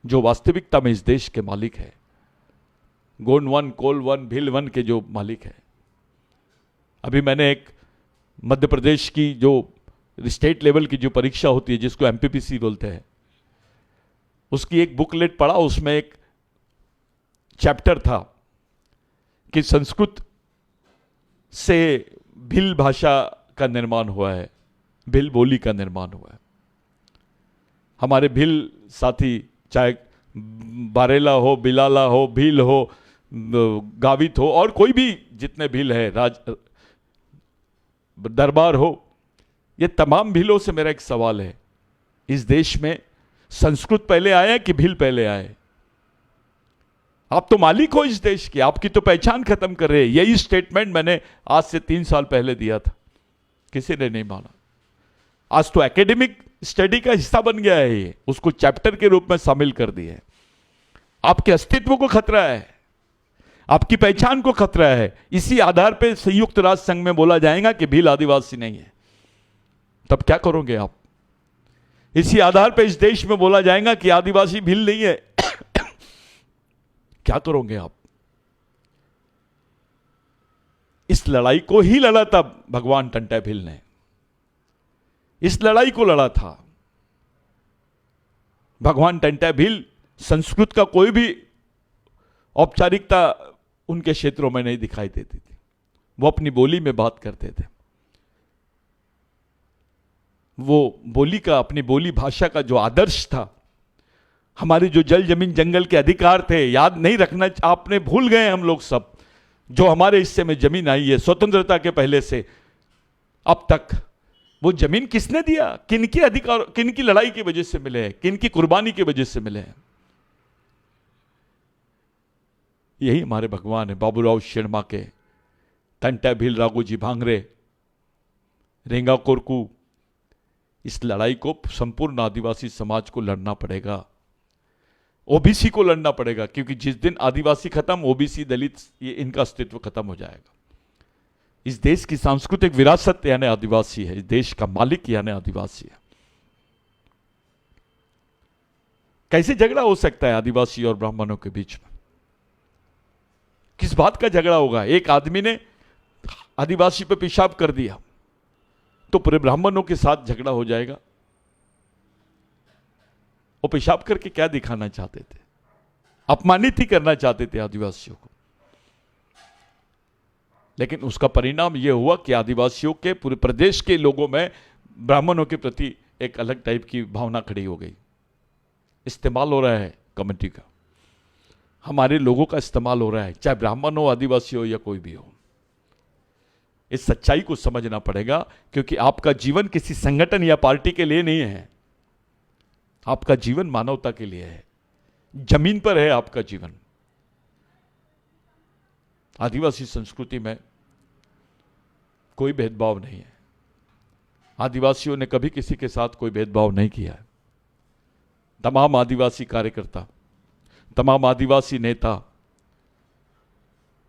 जो वास्तविकता में इस देश के मालिक है। गोंड वन, कोल वन, भील वन के जो मालिक है। अभी मैंने एक मध्य प्रदेश की जो स्टेट लेवल की जो परीक्षा होती है, जिसको एमपीपीसी बोलते हैं, उसकी एक बुकलेट पढ़ा। उसमें एक चैप्टर था कि संस्कृत से भिल भाषा का निर्माण हुआ है, भिल बोली का निर्माण हुआ है। हमारे भिल साथी, चाहे बारेला हो, बिलाला हो, भील हो, गावित हो, और कोई भी जितने भील है, दरबार हो, ये तमाम भीलों से मेरा एक सवाल है, इस देश में संस्कृत पहले आया कि भील पहले आए? आप तो मालिक हो इस देश के, आपकी तो पहचान खत्म कर रहे हैं। यही स्टेटमेंट मैंने आज से 3 साल पहले दिया था, किसी ने नहीं माना। आज तो एकेडमिक स्टडी का हिस्सा बन गया है ये, उसको चैप्टर के रूप में शामिल कर दिए। आपके अस्तित्व को खतरा है, आपकी पहचान को खतरा है। इसी आधार पर संयुक्त राष्ट्र संघ में बोला जाएगा कि भील आदिवासी नहीं है, तब क्या करोगे आप? इसी आधार पर इस देश में बोला जाएगा कि आदिवासी भील नहीं है, क्या करोगे आप? इस लड़ाई को ही लड़ा था भगवान टंटा भील ने, इस लड़ाई को लड़ा था भगवान टंटा भील। संस्कृत का कोई भी औपचारिकता उनके क्षेत्रों में नहीं दिखाई देती थी। वो अपनी बोली में बात करते थे। वो बोली का, अपनी बोली भाषा का जो आदर्श था, हमारे जो जल जमीन जंगल के अधिकार थे, याद नहीं रखना, आपने भूल गए हम लोग सब, जो हमारे हिस्से में जमीन आई है स्वतंत्रता के पहले से अब तक, वो जमीन किसने दिया? किनके अधिकार, किनकी लड़ाई की वजह से मिले हैं, किनकी कुर्बानी की वजह से मिले हैं? यही हमारे भगवान है। बाबूराव शेणमाके, टंटा भील राघोजी भांगरे, रेंगा कोरकू, इस लड़ाई को संपूर्ण आदिवासी समाज को लड़ना पड़ेगा, ओबीसी को लड़ना पड़ेगा, क्योंकि जिस दिन आदिवासी खत्म, ओबीसी, दलित, ये इनका अस्तित्व खत्म हो जाएगा। इस देश की सांस्कृतिक विरासत यानी आदिवासी है, इस देश का मालिक यानी आदिवासी है। कैसे झगड़ा हो सकता है आदिवासी और ब्राह्मणों के बीच में? किस बात का झगड़ा होगा? एक आदमी ने आदिवासी पे पेशाब कर दिया तो पूरे ब्राह्मणों के साथ झगड़ा हो जाएगा। वो पेशाब करके क्या दिखाना चाहते थे? अपमानित ही करना चाहते थे आदिवासियों को। लेकिन उसका परिणाम यह हुआ कि आदिवासियों के, पूरे प्रदेश के लोगों में ब्राह्मणों के प्रति एक अलग टाइप की भावना खड़ी हो गई। इस्तेमाल हो रहा है कमेटी का, हमारे लोगों का इस्तेमाल हो रहा है, चाहे ब्राह्मण हो, आदिवासी हो या कोई भी हो। इस सच्चाई को समझना पड़ेगा, क्योंकि आपका जीवन किसी संगठन या पार्टी के लिए नहीं है, आपका जीवन मानवता के लिए है, जमीन पर है आपका जीवन। आदिवासी संस्कृति में कोई भेदभाव नहीं है। आदिवासियों ने कभी किसी के साथ कोई भेदभाव नहीं किया है। तमाम आदिवासी कार्यकर्ता, तमाम आदिवासी नेता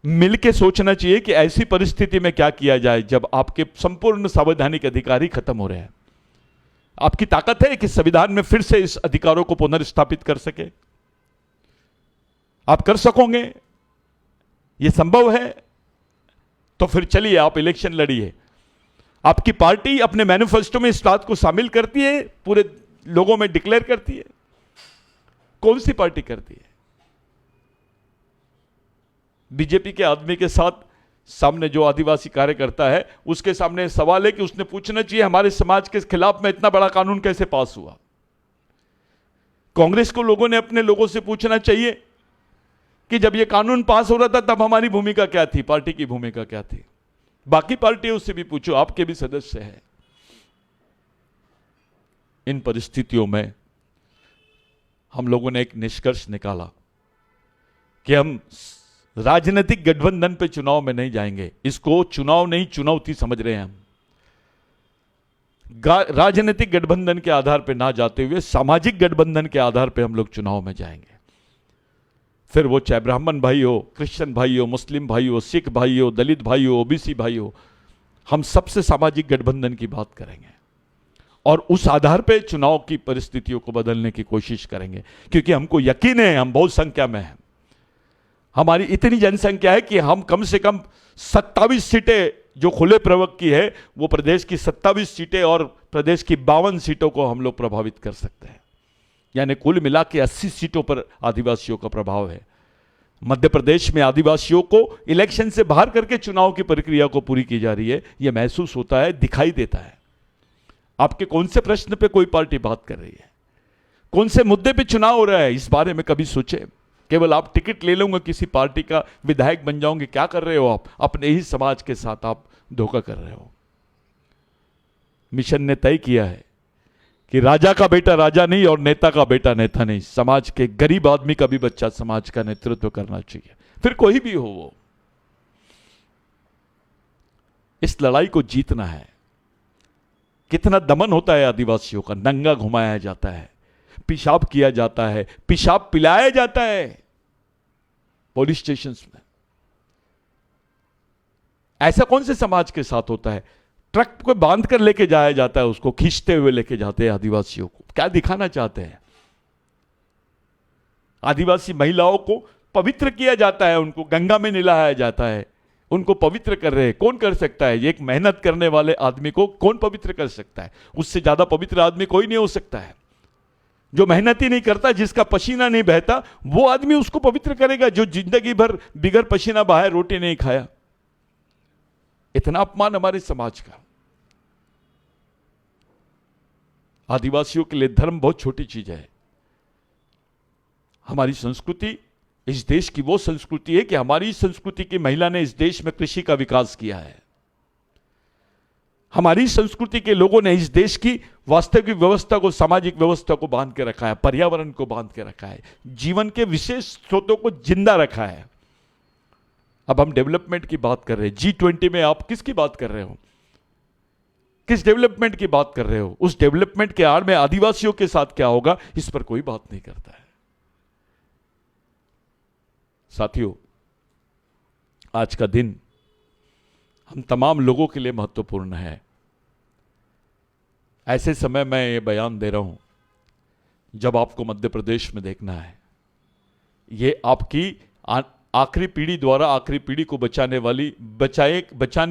मिलकर सोचना चाहिए कि ऐसी परिस्थिति में क्या किया जाए जब आपके संपूर्ण संवैधानिक अधिकार ही खत्म हो रहे हैं। आपकी ताकत है कि संविधान में फिर से इस अधिकारों को पुनर्स्थापित कर सके? आप कर सकोगे? यह संभव है? तो फिर चलिए, आप इलेक्शन लड़िए। आपकी पार्टी अपने मैनिफेस्टो में इस बात को शामिल करती है, पूरे लोगों में डिक्लेयर करती है? कौन सी पार्टी करती है? बीजेपी के आदमी के साथ सामने जो आदिवासी कार्यकर्ता है, उसके सामने सवाल है कि उसने पूछना चाहिए हमारे समाज के खिलाफ में इतना बड़ा कानून कैसे पास हुआ। कांग्रेस को लोगों ने अपने लोगों से पूछना चाहिए कि जब यह कानून पास हो रहा था तब हमारी भूमिका क्या थी, पार्टी की भूमिका क्या थी। बाकी पार्टियों से भी पूछो, आपके भी सदस्य हैं। इन परिस्थितियों में हम लोगों ने एक निष्कर्ष निकाला कि हम राजनीतिक गठबंधन पे चुनाव में नहीं जाएंगे। इसको चुनाव नहीं, चुनौती समझ रहे हैं हम। राजनीतिक गठबंधन के आधार पे ना जाते हुए सामाजिक गठबंधन के आधार पे हम लोग चुनाव में जाएंगे। फिर वो चाहे ब्राह्मण भाई हो, क्रिश्चियन भाई हो, मुस्लिम भाई हो, सिख भाई हो, दलित भाई हो, ओबीसी भाई हो, हम सबसे सामाजिक गठबंधन की बात करेंगे और उस आधार पे चुनाव की परिस्थितियों को बदलने की कोशिश करेंगे। क्योंकि हमको यकीन है हम बहुत संख्या में हैं। हमारी इतनी जनसंख्या है कि हम कम से कम 27 सीटें जो खुले प्रवर्ग की है, वो प्रदेश की 27 सीटें और प्रदेश की 52 सीटों को हम लोग प्रभावित कर सकते हैं। यानी कुल मिला के 80 सीटों पर आदिवासियों का प्रभाव है। मध्य प्रदेश में आदिवासियों को इलेक्शन से बाहर करके चुनाव की प्रक्रिया को पूरी की जा रही है। यह महसूस होता है, दिखाई देता है। आपके कौन से प्रश्न पे कोई पार्टी बात कर रही है, कौन से मुद्दे पे चुनाव हो रहा है, इस बारे में कभी सोचे? केवल आप टिकट ले लोगे, किसी पार्टी का विधायक बन जाओगे, क्या कर रहे हो आप? अपने ही समाज के साथ आप धोखा कर रहे हो। मिशन ने तय किया है कि राजा का बेटा राजा नहीं और नेता का बेटा नेता नहीं, समाज के गरीब आदमी का भी बच्चा समाज का नेतृत्व करना चाहिए, फिर कोई भी हो वो। इस लड़ाई को जीतना है। कितना दमन होता है आदिवासियों का, नंगा घुमाया जाता है, पेशाब किया जाता है, पेशाब पिलाया जाता है पुलिस स्टेशंस में। ऐसा कौन से समाज के साथ होता है? ट्रक को बांध कर लेके जाया जाता है, उसको खींचते हुए लेके जाते हैं आदिवासियों को। क्या दिखाना चाहते हैं? आदिवासी महिलाओं को पवित्र किया जाता है, उनको गंगा में नहलाया जाता है, उनको पवित्र कर रहे हैं। कौन कर सकता है? एक मेहनत करने वाले आदमी को कौन पवित्र कर सकता है? उससे ज्यादा पवित्र आदमी कोई नहीं हो सकता है। जो मेहनत ही नहीं करता, जिसका पसीना नहीं बहता, वो आदमी उसको पवित्र करेगा जो जिंदगी भर बिगर पसीना बहाए रोटी नहीं खाया। इतना अपमान हमारे समाज का। आदिवासियों के लिए धर्म बहुत छोटी चीज है। हमारी संस्कृति इस देश की वो संस्कृति है कि हमारी संस्कृति की महिला ने इस देश में कृषि का विकास किया है। हमारी संस्कृति के लोगों ने इस देश की वास्तविक व्यवस्था को, सामाजिक व्यवस्था को बांध के रखा है, पर्यावरण को बांध के रखा है, जीवन के विशेष स्रोतों को जिंदा रखा है। अब हम डेवलपमेंट की बात कर रहे हैं। G20 में आप किसकी बात कर रहे हो? किस डेवलपमेंट की बात कर रहे हो? उस डेवलपमेंट के आड़ में आदिवासियों के साथ क्या होगा, इस पर कोई बात नहीं करता है। साथियों, आज का दिन हम तमाम लोगों के लिए महत्वपूर्ण है। ऐसे समय मैं ये बयान दे रहा हूं जब आपको मध्य प्रदेश में देखना है। ये आपकी आखिरी पीढ़ी द्वारा आखिरी पीढ़ी को बचाने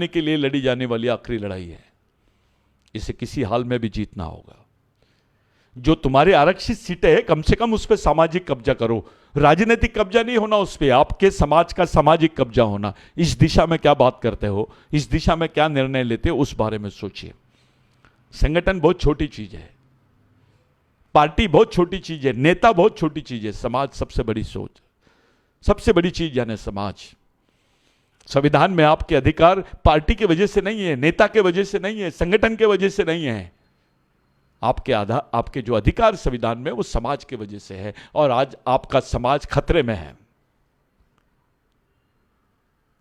के लिए लड़ी जाने वाली आखिरी लड़ाई है। इसे किसी हाल में भी जीतना होगा। जो तुम्हारे आरक्षित सीटें हैं, कम से कम उस पर सामाजिक कब्जा करो। राजनीतिक कब्जा नहीं होना उस पर, आपके समाज का सामाजिक कब्जा होना। इस दिशा में क्या बात करते हो, इस दिशा में क्या निर्णय लेते हो, उस बारे में सोचिए। संगठन बहुत छोटी चीज है, पार्टी बहुत छोटी चीज है, नेता बहुत छोटी चीज है, समाज सबसे बड़ी सोच, सबसे बड़ी चीज यानी समाज। संविधान में आपके अधिकार पार्टी की वजह से नहीं है, नेता के वजह से नहीं है, संगठन के वजह से नहीं है। आपके जो अधिकार संविधान में, वो समाज की वजह से है। और आज आपका समाज खतरे में है।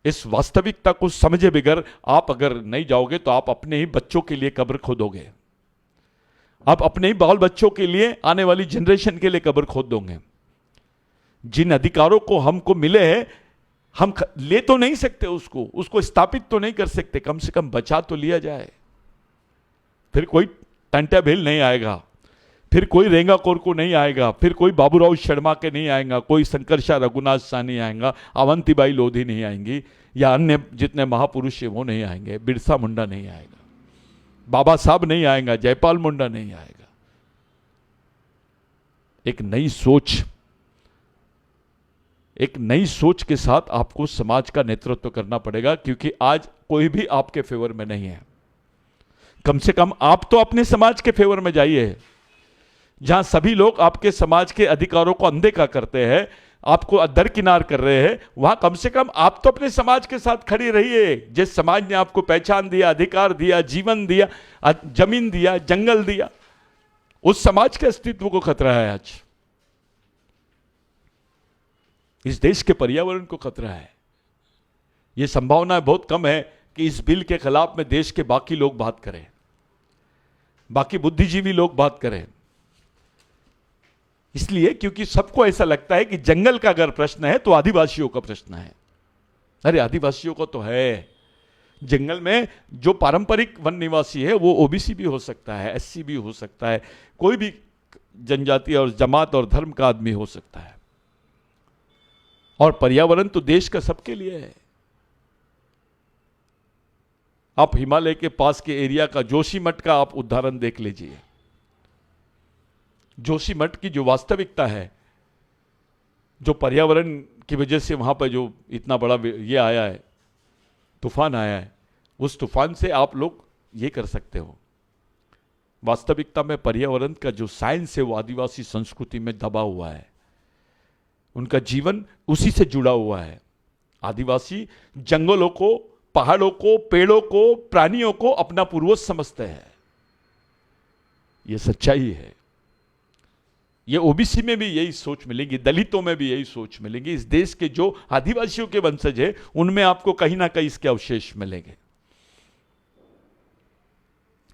इस वास्तविकता को समझे बगैर आप अगर नहीं जाओगे तो आप अपने ही बच्चों के लिए कब्र खोदोगे। आप अपने ही बाल बच्चों के लिए, आने वाली जनरेशन के लिए कब्र खोद दोगे। जिन अधिकारों को हमको मिले हैं, हम ले तो नहीं सकते उसको स्थापित तो नहीं कर सकते, कम से कम बचा तो लिया जाए। फिर कोई टंटा भेल नहीं आएगा, फिर कोई रेंगा कोरको नहीं आएगा, फिर कोई बाबूराव शर्मा के नहीं आएगा, कोई शंकरशाह रघुनाथ शाह नहीं आएगा, अवंतीबाई लोधी नहीं आएंगी, या अन्य जितने महापुरुष है वो नहीं आएंगे, बिरसा मुंडा नहीं आएगा, बाबा साहब नहीं आएगा, जयपाल मुंडा नहीं आएगा। एक नई सोच के साथ आपको समाज का नेतृत्व करना पड़ेगा, क्योंकि आज कोई भी आपके फेवर में नहीं है। कम से कम आप तो अपने समाज के फेवर में जाइए। जहां सभी लोग आपके समाज के अधिकारों को अनदेखा करते हैं, आपको दरकिनार कर रहे हैं, वहां कम से कम आप तो अपने समाज के साथ खड़ी रहिए। जिस समाज ने आपको पहचान दिया, अधिकार दिया, जीवन दिया, जमीन दिया, जंगल दिया, उस समाज के अस्तित्व को खतरा है। आज इस देश के पर्यावरण को खतरा है। यह संभावना बहुत कम है कि इस बिल के खिलाफ में देश के बाकी लोग बात करें, बाकी बुद्धिजीवी लोग बात करें। इसलिए क्योंकि सबको ऐसा लगता है कि जंगल का अगर प्रश्न है तो आदिवासियों का प्रश्न है। अरे आदिवासियों को तो है। जंगल में जो पारंपरिक वन निवासी है वो ओबीसी भी हो सकता है, एससी भी हो सकता है, कोई भी जनजाति और जमात और धर्म का आदमी हो सकता है। और पर्यावरण तो देश का सबके लिए है। आप हिमालय के पास के एरिया का जोशीमठ का आप उदाहरण देख लीजिए। जोशीमठ की जो वास्तविकता है, जो पर्यावरण की वजह से वहां पर जो इतना बड़ा ये आया है, तूफान आया है, उस तूफान से आप लोग ये कर सकते हो। वास्तविकता में पर्यावरण का जो साइंस है वो आदिवासी संस्कृति में दबा हुआ है। उनका जीवन उसी से जुड़ा हुआ है। आदिवासी जंगलों को, पहाड़ों को, पेड़ों को, प्राणियों को अपना पूर्वज समझते हैं। यह सच्चाई है। ये ओबीसी में भी यही सोच मिलेगी, दलितों में भी यही सोच मिलेगी। इस देश के जो आदिवासियों के वंशज है उनमें आपको कहीं ना कहीं इसके अवशेष मिलेंगे।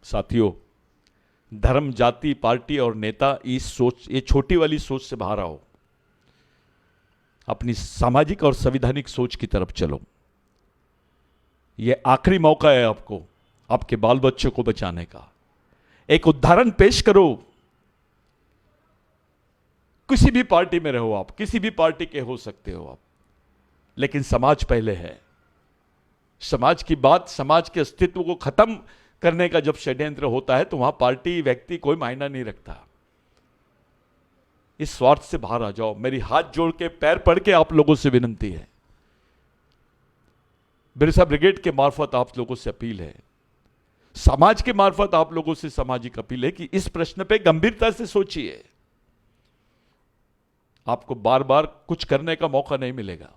साथियों, धर्म, जाति, पार्टी और नेता इस सोच, ये छोटी वाली सोच से बाहर आओ। अपनी सामाजिक और संवैधानिक सोच की तरफ चलो। यह आखिरी मौका है आपको आपके बाल बच्चों को बचाने का। एक उदाहरण पेश करो। किसी भी पार्टी में रहो आप, किसी भी पार्टी के हो सकते हो आप, लेकिन समाज पहले है। समाज की बात, समाज के अस्तित्व को खत्म करने का जब षड्यंत्र होता है तो वहां पार्टी, व्यक्ति कोई मायना नहीं रखता। इस स्वार्थ से बाहर आ जाओ। मेरी हाथ जोड़ के पैर पड़ के आप लोगों से विनती है, बिरसा ब्रिगेड के मार्फत आप लोगों से अपील है, समाज के मार्फत आप लोगों से सामाजिक अपील है कि इस प्रश्न पे गंभीरता से सोचिए। आपको बार बार कुछ करने का मौका नहीं मिलेगा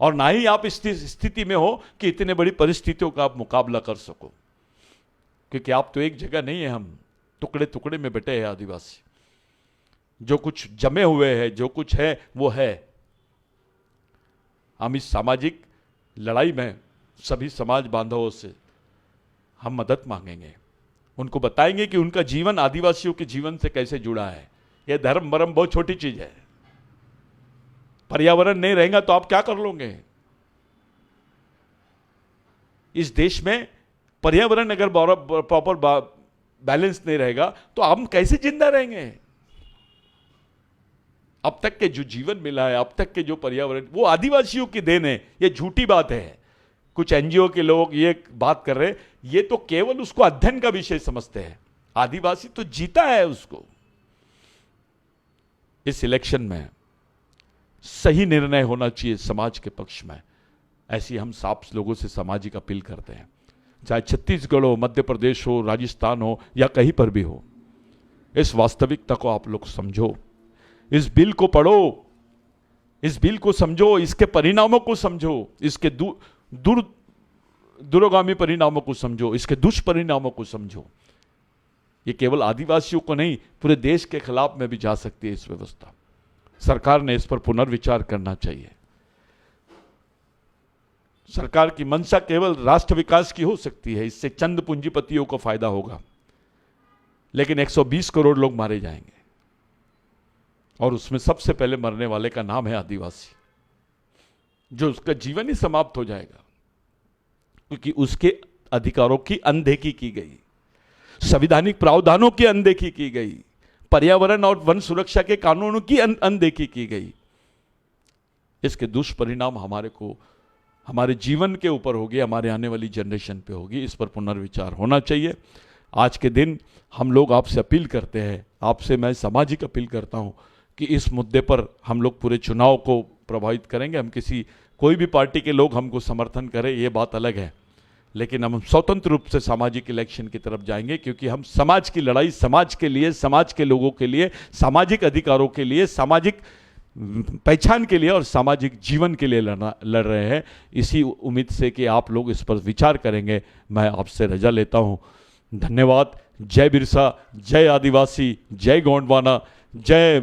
और ना ही आप इस स्थिति में हो कि इतने बड़ी परिस्थितियों का आप मुकाबला कर सको, क्योंकि आप तो एक जगह नहीं है, हम टुकड़े टुकड़े में बटे हैं आदिवासी। जो कुछ जमे हुए हैं, जो कुछ है वो है। हम इस सामाजिक लड़ाई में सभी समाज बांधवों से हम मदद मांगेंगे, उनको बताएंगे कि उनका जीवन आदिवासियों के जीवन से कैसे जुड़ा है। यह धर्म मरम बहुत छोटी चीज है। पर्यावरण नहीं रहेगा तो आप क्या कर लोगे? इस देश में पर्यावरण अगर प्रॉपर बैलेंस नहीं रहेगा तो हम कैसे जिंदा रहेंगे? अब तक के जो जीवन मिला है, अब तक के जो पर्यावरण, वो आदिवासियों की देन है। ये झूठी बात है। कुछ एनजीओ के लोग ये बात कर रहे हैं, ये तो केवल उसको अध्ययन का विषय समझते हैं। आदिवासी तो जीता है उसको। इस इलेक्शन में सही निर्णय होना चाहिए समाज के पक्ष में, ऐसी हम साफ लोगों से सामाजिक अपील करते हैं। चाहे छत्तीसगढ़ हो, मध्य प्रदेश हो, राजस्थान हो या कहीं पर भी हो, इस वास्तविकता को आप लोग समझो, इस बिल को पढ़ो, इस बिल को समझो, इसके परिणामों को समझो, इसके दूरगामी परिणामों को समझो, इसके दुष्परिणामों को समझो। ये केवल आदिवासियों को नहीं, पूरे देश के खिलाफ में भी जा सकती है इस व्यवस्था। सरकार ने इस पर पुनर्विचार करना चाहिए। सरकार की मंशा केवल राष्ट्र विकास की हो सकती है, इससे चंद पूंजीपतियों को फायदा होगा, लेकिन 120 करोड़ लोग मारे जाएंगे और उसमें सबसे पहले मरने वाले का नाम है आदिवासी, जो उसका जीवन ही समाप्त हो जाएगा क्योंकि उसके अधिकारों की अनदेखी की गई, संवैधानिक प्रावधानों की अनदेखी की गई, पर्यावरण और वन सुरक्षा के कानूनों की अनदेखी की गई। इसके दुष्परिणाम हमारे जीवन के ऊपर होगी, हमारे आने वाली जनरेशन पे होगी। इस पर पुनर्विचार होना चाहिए। आज के दिन हम लोग आपसे अपील करते हैं, आपसे मैं सामाजिक अपील करता हूं कि इस मुद्दे पर हम लोग पूरे चुनाव को प्रभावित करेंगे। हम कोई भी पार्टी के लोग हमको समर्थन करें ये बात अलग है, लेकिन हम स्वतंत्र रूप से सामाजिक इलेक्शन की तरफ जाएंगे, क्योंकि हम समाज की लड़ाई समाज के लिए, समाज के लोगों के लिए, सामाजिक अधिकारों के लिए, सामाजिक पहचान के लिए और सामाजिक जीवन के लिए लड़ रहे हैं। इसी उम्मीद से कि आप लोग इस पर विचार करेंगे, मैं आपसे रजा लेता हूं। धन्यवाद। जय बिरसा, जय आदिवासी, जय गोंडवाना, जय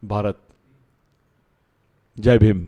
भारत, जय भीम।